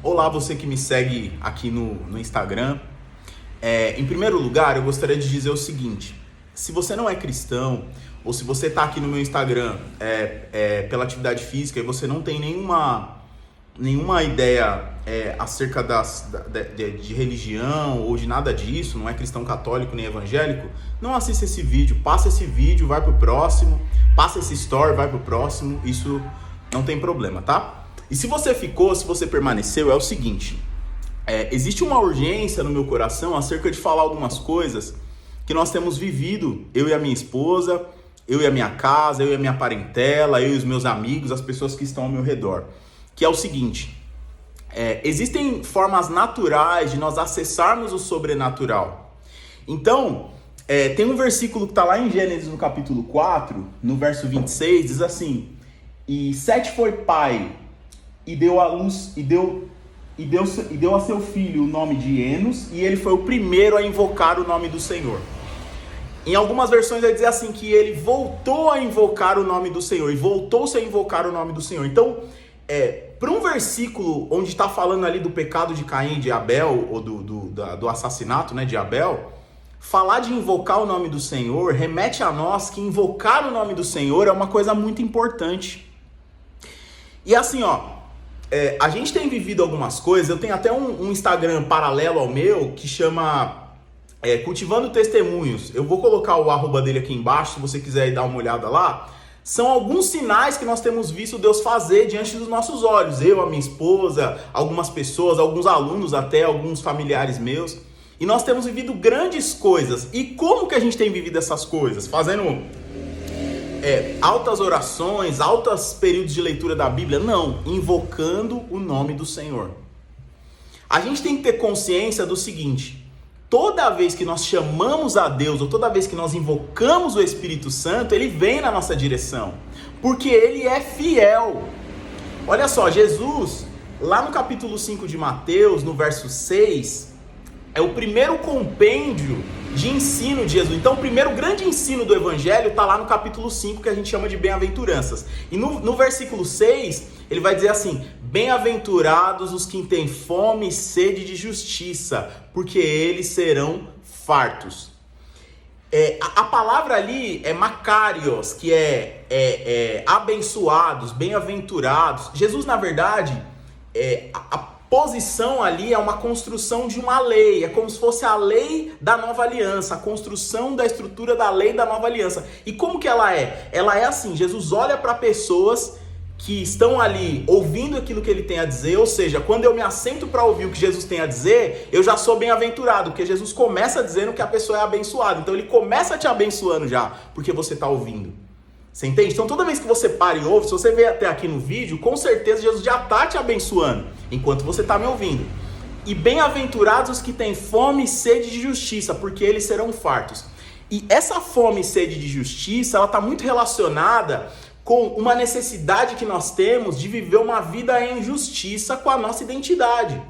Olá, você que me segue aqui no Instagram. Em primeiro lugar, eu gostaria de dizer o seguinte: se você não é cristão, ou se você está aqui no meu Instagram pela atividade física e você não tem nenhuma ideia acerca de religião ou de nada disso, não é cristão católico nem evangélico, não assista esse vídeo, passa esse vídeo, vai pro próximo, passa esse story, vai pro próximo, isso não tem problema, tá? E se você ficou, se você permaneceu, é o seguinte, existe uma urgência no meu coração acerca de falar algumas coisas que nós temos vivido, eu e a minha esposa, eu e a minha casa, eu e a minha parentela, eu e os meus amigos, as pessoas que estão ao meu redor. Que é o seguinte, existem formas naturais de nós acessarmos o sobrenatural. Então, tem um versículo que está lá em Gênesis no capítulo 4, no verso 26, diz assim: E Sete foi pai, e deu à luz, e deu a seu filho o nome de Enos, e ele foi o primeiro a invocar o nome do Senhor. Em algumas versões vai dizer assim, que ele voltou a invocar o nome do Senhor, e voltou-se a invocar o nome do Senhor. Então, para um versículo onde está falando ali do pecado de Caim e de Abel, ou do assassinato, né, de Abel, falar de invocar o nome do Senhor remete a nós que invocar o nome do Senhor é uma coisa muito importante. E assim, a gente tem vivido algumas coisas, eu tenho até um Instagram paralelo ao meu, que chama Cultivando Testemunhos. Eu vou colocar o arroba dele aqui embaixo, se você quiser ir dar uma olhada lá. São alguns sinais que nós temos visto Deus fazer diante dos nossos olhos. Eu, a minha esposa, algumas pessoas, alguns alunos até, alguns familiares meus. E nós temos vivido grandes coisas. E como que a gente tem vivido essas coisas? Fazendo altas orações, altos períodos de leitura da Bíblia? Não, invocando o nome do Senhor. A gente tem que ter consciência do seguinte: toda vez que nós chamamos a Deus, ou toda vez que nós invocamos o Espírito Santo, ele vem na nossa direção, porque ele é fiel. Olha só, Jesus, lá no capítulo 5 de Mateus, no verso 6, é o primeiro compêndio de ensino de Jesus. Então, o primeiro grande ensino do Evangelho está lá no capítulo 5, que a gente chama de bem-aventuranças. E no versículo 6, ele vai dizer assim: Bem-aventurados os que têm fome e sede de justiça, porque eles serão fartos. A palavra ali é makarios, que é abençoados, bem-aventurados. Jesus, na verdade, a posição ali é uma construção de uma lei, é como se fosse a lei da nova aliança, a construção da estrutura da lei da nova aliança. E como que ela é? Ela é assim: Jesus olha para pessoas que estão ali ouvindo aquilo que ele tem a dizer, ou seja, quando eu me assento para ouvir o que Jesus tem a dizer, eu já sou bem-aventurado, porque Jesus começa dizendo que a pessoa é abençoada, então ele começa te abençoando já, porque você está ouvindo. Você entende? Então toda vez que você para e ouve, se você veio até aqui no vídeo, com certeza Jesus já está te abençoando, enquanto você está me ouvindo. E bem-aventurados os que têm fome e sede de justiça, porque eles serão fartos. E essa fome e sede de justiça, ela está muito relacionada com uma necessidade que nós temos de viver uma vida em justiça com a nossa identidade.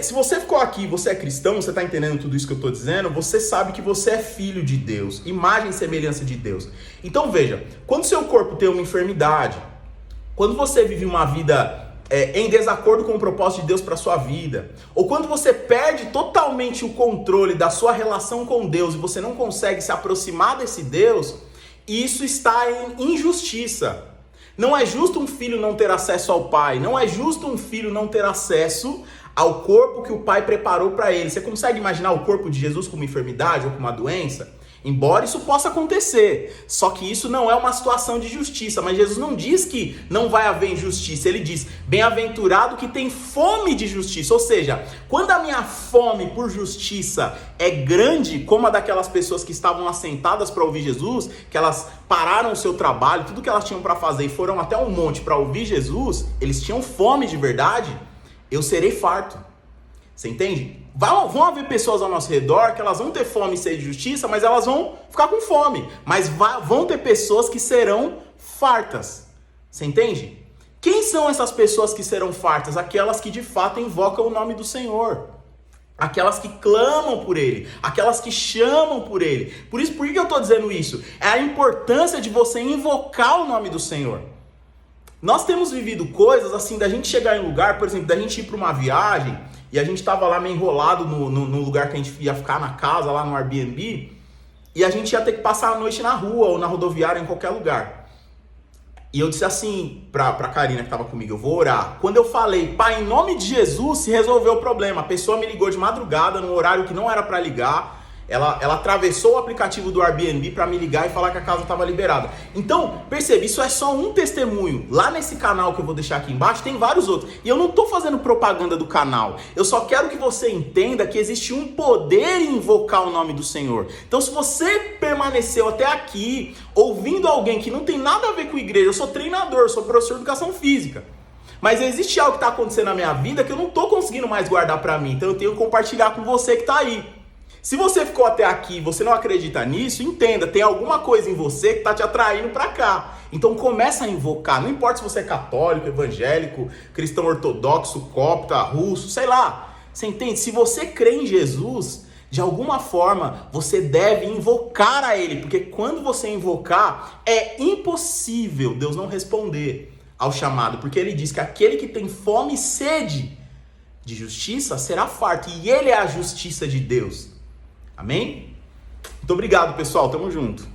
Se você ficou aqui, você é cristão, você está entendendo tudo isso que eu estou dizendo, você sabe que você é filho de Deus, imagem e semelhança de Deus. Então veja, quando seu corpo tem uma enfermidade, quando você vive uma vida em desacordo com o propósito de Deus para a sua vida, ou quando você perde totalmente o controle da sua relação com Deus e você não consegue se aproximar desse Deus, isso está em injustiça. Não é justo um filho não ter acesso ao pai, não é justo um filho não ter acesso ao corpo que o pai preparou para ele. Você consegue imaginar o corpo de Jesus com uma enfermidade ou com uma doença? Embora isso possa acontecer, só que isso não é uma situação de justiça. Mas Jesus não diz que não vai haver injustiça, ele diz: bem-aventurado que tem fome de justiça. Ou seja, quando a minha fome por justiça é grande, como a daquelas pessoas que estavam assentadas para ouvir Jesus, que elas pararam o seu trabalho, tudo que elas tinham para fazer e foram até um monte para ouvir Jesus, eles tinham fome de verdade, eu serei farto. Você entende? Vão haver pessoas ao nosso redor que elas vão ter fome e sede de justiça, mas elas vão ficar com fome. Mas vão ter pessoas que serão fartas. Você entende? Quem são essas pessoas que serão fartas? Aquelas que de fato invocam o nome do Senhor. Aquelas que clamam por Ele. Aquelas que chamam por Ele. Por que eu estou dizendo isso? É a importância de você invocar o nome do Senhor. Nós temos vivido coisas assim, da gente chegar em lugar, por exemplo, da gente ir para uma viagem e a gente tava lá meio enrolado no lugar que a gente ia ficar na casa, lá no Airbnb, e a gente ia ter que passar a noite na rua ou na rodoviária, em qualquer lugar. E eu disse assim pra Karina que tava comigo, eu vou orar. Quando eu falei, Pai, em nome de Jesus, se resolveu o problema. A pessoa me ligou de madrugada, num horário que não era pra ligar. Ela atravessou o aplicativo do Airbnb para me ligar e falar que a casa estava liberada. Então, percebe, isso é só um testemunho. Lá nesse canal que eu vou deixar aqui embaixo, tem vários outros. E eu não estou fazendo propaganda do canal. Eu só quero que você entenda que existe um poder em invocar o nome do Senhor. Então, se você permaneceu até aqui, ouvindo alguém que não tem nada a ver com igreja, eu sou treinador, eu sou professor de educação física. Mas existe algo que está acontecendo na minha vida que eu não estou conseguindo mais guardar para mim. Então, eu tenho que compartilhar com você que está aí. Se você ficou até aqui e você não acredita nisso, entenda, tem alguma coisa em você que está te atraindo para cá. Então começa a invocar, não importa se você é católico, evangélico, cristão ortodoxo, copta, russo, sei lá. Você entende? Se você crê em Jesus, de alguma forma você deve invocar a Ele, porque quando você invocar, é impossível Deus não responder ao chamado, porque Ele diz que aquele que tem fome e sede de justiça será farto, e Ele é a justiça de Deus. Amém? Muito obrigado, pessoal. Tamo junto.